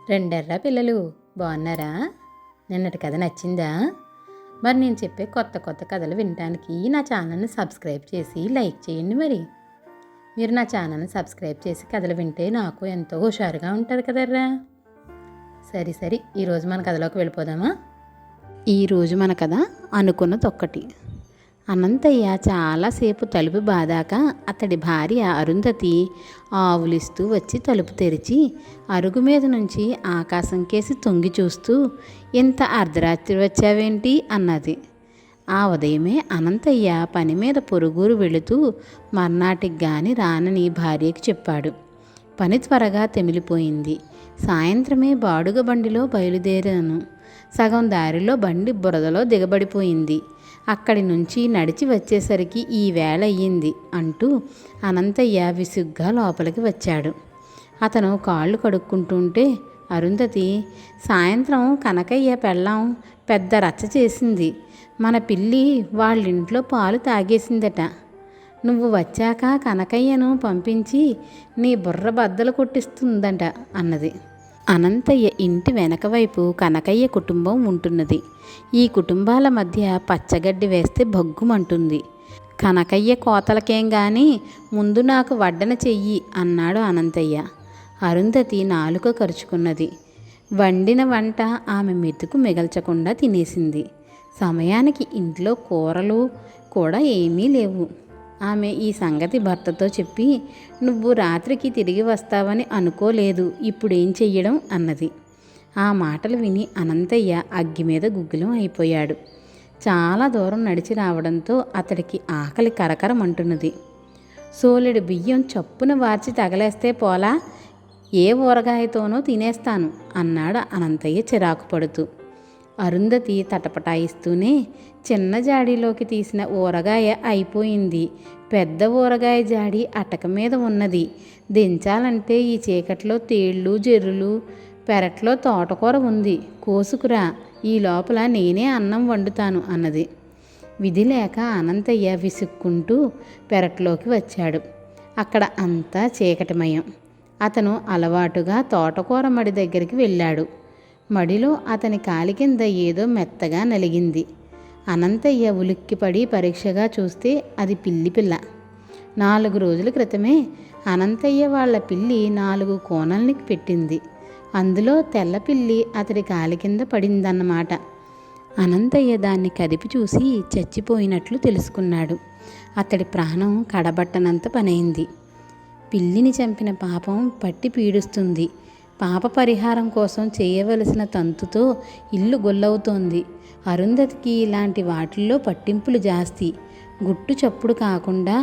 రెండెర్రా పిల్లలు బాగున్నారా? నిన్నటి కథ నచ్చిందా? మరి నేను చెప్పే కొత్త కొత్త కథలు వినడానికి నా ఛానల్ని సబ్స్క్రైబ్ చేసి లైక్ చేయండి. మీరు నా ఛానల్ని సబ్స్క్రైబ్ చేసి కథలు వింటే నాకు ఎంతో హుషారుగా ఉంటుంది కదర్రా. సరే ఈరోజు మన కథలోకి వెళ్ళిపోదామా? ఈరోజు మన కథ అనుకున్నదొక్కటి. అనంతయ్య చాలాసేపు తలుపు బాదాక అతడి భార్య అరుంధతి ఆవులిస్తూ వచ్చి తలుపు తెరిచి అరుగు మీద నుంచి ఆకాశం కేసి తొంగి చూస్తూ, ఇంత అర్ధరాత్రి వచ్చావేంటి అన్నది. ఆ ఉదయమే అనంతయ్య పని మీద పొరుగురు వెళుతూ మర్నాటికి గాని రానని భార్యకి చెప్పాడు. పని త్వరగా తెమిలిపోయింది. సాయంత్రమే బాడుగ బండిలో బయలుదేరాను. సగం దారిలో బండి బురదలో దిగబడిపోయింది. అక్కడి నుంచి నడిచి వచ్చేసరికి ఈ వేళ అయ్యింది అంటూ అనంతయ్య విసుగ్గా లోపలికి వచ్చాడు. అతను కాళ్ళు కడుక్కుంటుంటే అరుంధతి, సాయంత్రం కనకయ్య పెళ్ళాం పెద్ద రచ్చ చేసింది. మన పిల్లి వాళ్ళింట్లో పాలు తాగేసిందట. నువ్వు వచ్చాక కనకయ్యను పంపించి నీ బుర్ర బద్దలు కొట్టిస్తుందట అన్నది. అనంతయ్య ఇంటి వెనక వైపు కనకయ్య కుటుంబం ఉంటున్నది. ఈ కుటుంబాల మధ్య పచ్చగడ్డి వేస్తే భగ్గుమంటుంది. కనకయ్య కోతలకేం గాని ముందు నాకు వడ్డన చెయ్యి అన్నాడు అనంతయ్య. అరుంధతి నాలుక కరుచుకున్నది. వండిన వంట ఆమె మెతుకు మిగల్చకుండా తినేసింది. సమయానికి ఇంట్లో కూరలు కూడా ఏమీ లేవు. ఆమె ఈ సంగతి భర్తతో చెప్పి, నువ్వు రాత్రికి తిరిగి వస్తావని అనుకోలేదు, ఇప్పుడేం చెయ్యడం అన్నది. ఆ మాటలు విని అనంతయ్య అగ్గి మీద గుగ్గిలం అయిపోయాడు. చాలా దూరం నడిచి రావడంతో అతడికి ఆకలి కరకరమంటున్నది. సోలెడు బియ్యం చప్పున వార్చి తగలేస్తే పోలా, ఏ ఊరగాయతోనో తినేస్తాను అన్నాడు అనంతయ్య చిరాకు పడుతూ. అరుంధతి తటపటాయిస్తూనే, చిన్న జాడీలోకి తీసిన ఊరగాయ అయిపోయింది. పెద్ద ఊరగాయ జాడి అటక మీద ఉన్నది. దించాలంటే ఈ చీకట్లో తేళ్ళు జెర్రులు, పెరట్లో తోటకూర ఉంది, కోసుకురా, ఈ లోపల నేనే అన్నం వండుతాను అన్నది. విధి లేక అనంతయ్య విసుక్కుంటూ పెరట్లోకి వచ్చాడు. అక్కడ అంతా చీకటిమయం. అతను అలవాటుగా తోటకూర మడి దగ్గరికి వెళ్ళాడు. మడిలో అతని కాలి కింద ఏదో మెత్తగా నలిగింది. అనంతయ్య ఉలిక్కిపడి పరీక్షగా చూస్తే అది పిల్లి పిల్ల. 4 రోజుల క్రితమే అనంతయ్య వాళ్ళ పిల్లి 4 కోనల్ని పెట్టింది. అందులో తెల్లపిల్లి అతడి కాలి కింద పడిందన్నమాట. అనంతయ్య దాన్ని కదిపి చూసి చచ్చిపోయినట్లు తెలుసుకున్నాడు. అతడి ప్రాణం కడబట్టనంత పనైంది. పిల్లిని చంపిన పాపం పట్టి పీడుస్తుంది. పాప పరిహారం కోసం చేయవలసిన తంతుతో ఇల్లు గొల్లవుతోంది. అరుంధతికి ఇలాంటి వాటిల్లో పట్టింపులు జాస్తి. గుట్టు చప్పుడు కాకుండా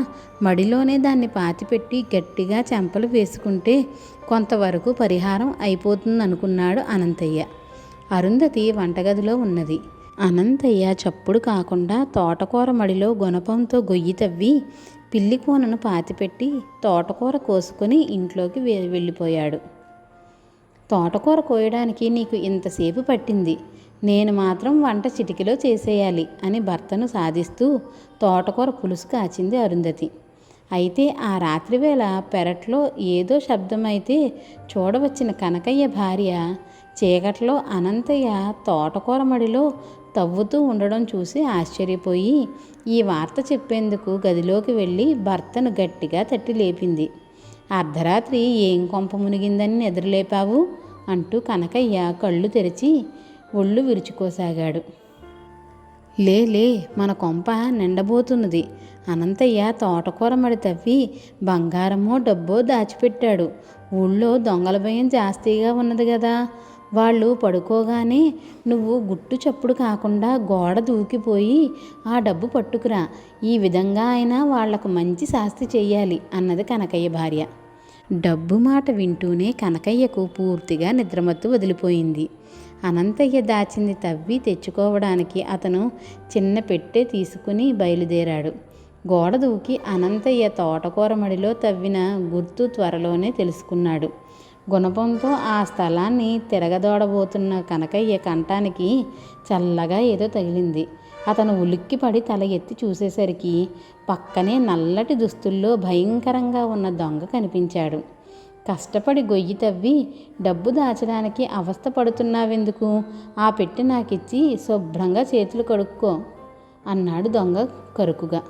మడిలోనే దాన్ని పాతిపెట్టి గట్టిగా చెంపలు వేసుకుంటే కొంతవరకు పరిహారం అయిపోతుందనుకున్నాడు అనంతయ్య. అరుంధతి వంటగదిలో ఉన్నది. అనంతయ్య చప్పుడు కాకుండా తోటకూర మడిలో గుణపంతో గొయ్యి తవ్వి పిల్లి కూనను పాతిపెట్టి తోటకూర కోసుకొని ఇంట్లోకి వెళ్ళిపోయాడు. తోటకూర కోయడానికి నీకు ఇంతసేపు పట్టింది, నేను మాత్రం వంట చిటికలో చేసేయాలి అని భర్తను సాధిస్తూ తోటకూర పులుసు కాచింది అరుంధతి. అయితే ఆ రాత్రివేళ పెరట్లో ఏదో శబ్దమైతే చూడవచ్చిన కనకయ్య భార్య చీకట్లో అనంతయ్య తోటకూర మడిలో తవ్వుతూ ఉండడం చూసి ఆశ్చర్యపోయి ఈ వార్త చెప్పేందుకు గదిలోకి వెళ్ళి భర్తను గట్టిగా తట్టి లేపింది. అర్ధరాత్రి ఏం కొంప మునిగిందని నిద్రలేపావు అంటూ కనకయ్య కళ్ళు తెరిచి ఒళ్ళు విరుచుకోసాగాడు. లే మన కొంప నిండబోతున్నది. అనంతయ్య తోటకూర మడి తవ్వి బంగారమో డబ్బో దాచిపెట్టాడు. ఊళ్ళో దొంగల భయం జాస్తిగా ఉన్నది కదా. వాళ్ళు పడుకోగానే నువ్వు గుట్టు చప్పుడు కాకుండా గోడ దూకిపోయి ఆ డబ్బు పట్టుకురా. ఈ విధంగా అయినా వాళ్లకు మంచి శాస్తి చెయ్యాలి అన్నది కనకయ్య భార్య. డబ్బు మాట వింటూనే కనకయ్యకు పూర్తిగా నిద్రమత్తు వదిలిపోయింది. అనంతయ్య దాచింది తవ్వి తెచ్చుకోవడానికి అతను చిన్న పెట్టె తీసుకుని బయలుదేరాడు. గోడ దూకి అనంతయ్య తోటకూర మడిలో తవ్విన గుర్తు త్వరలోనే తెలుసుకున్నాడు. గుణపంతో ఆ స్థలాన్ని తిరగదోడబోతున్న కనకయ్య కంఠానికి చల్లగా ఏదో తగిలింది. అతను ఉలిక్కిపడి తల ఎత్తి చూసేసరికి పక్కనే నల్లటి దుస్తుల్లో భయంకరంగా ఉన్న దొంగ కనిపించాడు. కష్టపడి గొయ్యి తవ్వి డబ్బు దాచడానికి అవస్థ పడుతున్నావెందుకు? ఆ పెట్టి నాకిచ్చి శుభ్రంగా చేతులు కడుక్కో అన్నాడు దొంగ కరుకుగా.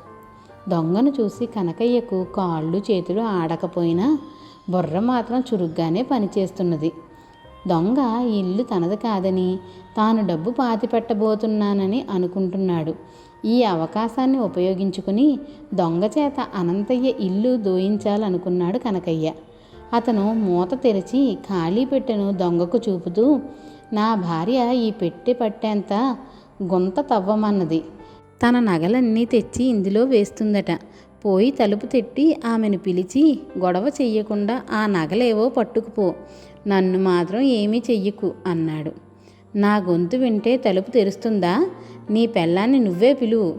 దొంగను చూసి కనకయ్యకు కాళ్ళు చేతులు ఆడకపోయినా బుర్ర మాత్రం చురుగ్గానే పనిచేస్తున్నది. దొంగ ఈ ఇల్లు తనది కాదని, తాను డబ్బు పాతిపెట్టబోతున్నానని అనుకుంటున్నాడు. ఈ అవకాశాన్ని ఉపయోగించుకుని దొంగ చేత అనంతయ్య ఇల్లు దోయించాలనుకున్నాడు కనకయ్య. అతను మూత తెరిచి ఖాళీ పెట్టెను దొంగకు చూపుతూ, నా భార్య ఈ పెట్టె పట్టేంత గుంత తవ్వమన్నది. తన నగలన్నీ తెచ్చి ఇందులో వేస్తుందట. పోయి తలుపు తట్టి ఆమెను పిలిచి గొడవ చెయ్యకుండా ఆ నగలేవో పట్టుకుపో, నన్ను మాత్రం ఏమీ చెయ్యకు అన్నాడు. నా గొంతు వింటే తలుపు తెరుస్తుందా? నీ పెళ్ళాన్ని నువ్వే పిలువు.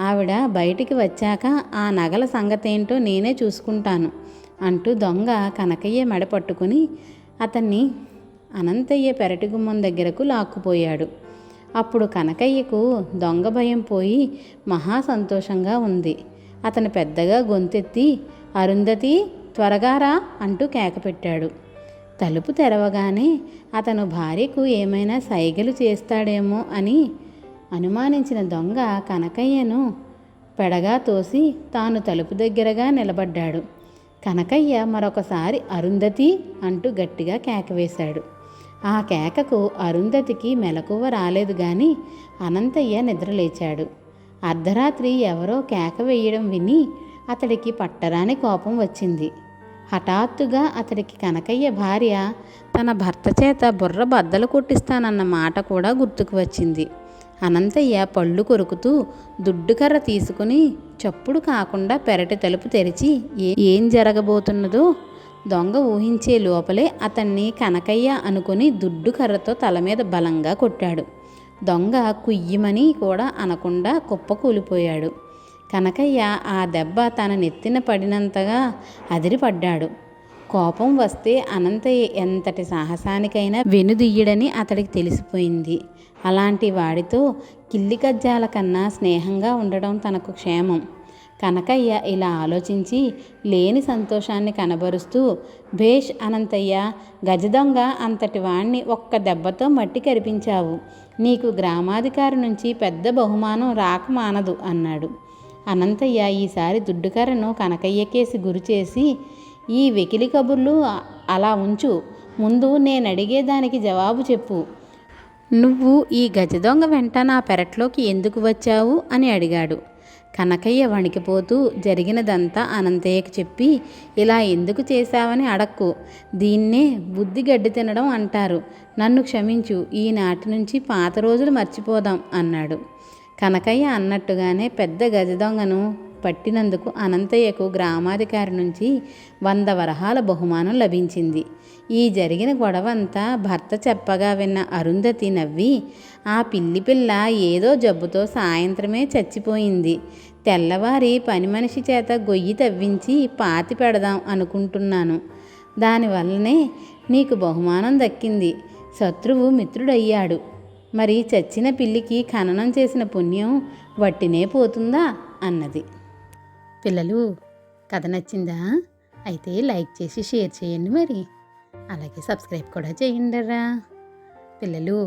ఆవిడ బయటికి వచ్చాక ఆ నగల సంగతేంటో నేనే చూసుకుంటాను అంటూ దొంగ కనకయ్య మెడ పట్టుకుని అతన్ని అనంతయ్య పెరటి గుమ్మం దగ్గరకు లాక్కుపోయాడు. అప్పుడు కనకయ్యకు దొంగ భయం పోయి మహా సంతోషంగా ఉంది. అతను పెద్దగా గొంతెత్తి, అరుంధతి త్వరగా రా అంటూ కేకపెట్టాడు. తలుపు తెరవగానే అతను భార్యకు ఏమైనా సైగలు చేస్తాడేమో అని అనుమానించిన దొంగ కనకయ్యను పెడగా తోసి తాను తలుపు దగ్గరగా నిలబడ్డాడు. కనకయ్య మరొకసారి అరుంధతి అంటూ గట్టిగా కేక వేశాడు. ఆ కేకకు అరుంధతికి మెలకువ రాలేదు గాని అనంతయ్య నిద్రలేచాడు. అర్ధరాత్రి ఎవరో కేక వేయడం విని అతడికి పట్టరాని కోపం వచ్చింది. హఠాత్తుగా అతడికి కనకయ్య భార్య తన భర్త చేత బుర్ర బద్దలు కొట్టిస్తానన్న మాట కూడా గుర్తుకు వచ్చింది. అనంతయ్య పళ్ళు కొరుకుతూ దుడ్డుకర్ర తీసుకుని చప్పుడు కాకుండా పెరటి తలుపు తెరిచి ఏం జరగబోతున్నదో దొంగ ఊహించే లోపలే అతన్ని కనకయ్య అనుకుని దుడ్డుకర్రతో తల మీద బలంగా కొట్టాడు. దొంగ కుయ్యమని కూడా అనకుండా కుప్పకూలిపోయాడు. కనకయ్య ఆ దెబ్బ తన నెత్తిన పడినంతగా అదిరిపడ్డాడు. కోపం వస్తే అనంతయ్య ఎంతటి సాహసానికైనా వెనుదియ్యడని అతడికి తెలిసిపోయింది. అలాంటి వాడితో కిల్లి గజ్జాల కన్నా స్నేహంగా ఉండడం తనకు క్షేమం. కనకయ్య ఇలా ఆలోచించి లేని సంతోషాన్ని కనబరుస్తూ, భేష్ అనంతయ్య, గజదొంగ అంతటి వాణ్ణి ఒక్క దెబ్బతో మట్టి కరిపించావు. నీకు గ్రామాధికారి నుంచి పెద్ద బహుమానం రాక మానదు అన్నాడు. అనంతయ్య ఈసారి దుడ్డుకర్రను కనకయ్యకేసి గురిచేసి, ఈ వెకిలి కబుర్లు అలా ఉంచు, ముందు నేనడిగేదానికి జవాబు చెప్పు. నువ్వు ఈ గజదొంగ వెంట నా పెరట్లోకి ఎందుకు వచ్చావు అని అడిగాడు. కనకయ్య వణికిపోతూ జరిగినదంతా అనంతయ్యకు చెప్పి, ఇలా ఎందుకు చేశావని అడక్కు, దీన్నే బుద్ధి గడ్డి తినడం అంటారు. నన్ను క్షమించు, ఈనాటి నుంచి పాత రోజులు మర్చిపోదాం అన్నాడు. కనకయ్య అన్నట్టుగానే పెద్ద గజదొంగను పట్టినందుకు అనంతయ్యకు గ్రామాధికారి నుంచి 100 వరహాల బహుమానం లభించింది. ఈ జరిగిన గొడవంతా భర్త చెప్పగా విన్న అరుంధతి నవ్వి, ఆ పిల్లి పిల్ల ఏదో జబ్బుతో సాయంత్రమే చచ్చిపోయింది. తెల్లవారి పని మనిషి చేత గొయ్యి తవ్వించి పాతి పెడదాం అనుకుంటున్నాను. దానివల్లనే నీకు బహుమానం దక్కింది. శత్రువు మిత్రుడయ్యాడు. మరి చచ్చిన పిల్లికి ఖననం చేసిన పుణ్యం వట్టినే పోతుందా అన్నది. పిల్లలు, కథ నచ్చిందా? అయితే లైక్ చేసి షేర్ చేయండి, మరి అలాగే సబ్స్క్రైబ్ కూడా చేయండిరా. పిల్లలు,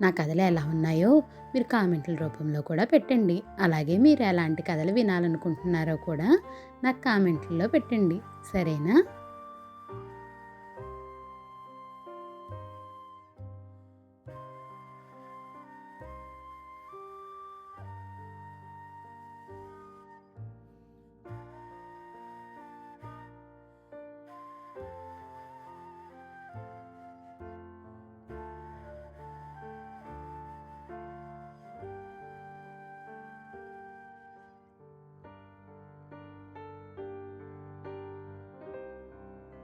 నా కథలు ఎలా ఉన్నాయో మీరు కామెంట్ల రూపంలో కూడా పెట్టండి. అలాగే మీరు ఎలాంటి కథలు వినాలనుకుంటున్నారో కూడా నాకు కామెంట్లలో పెట్టండి, సరేనా?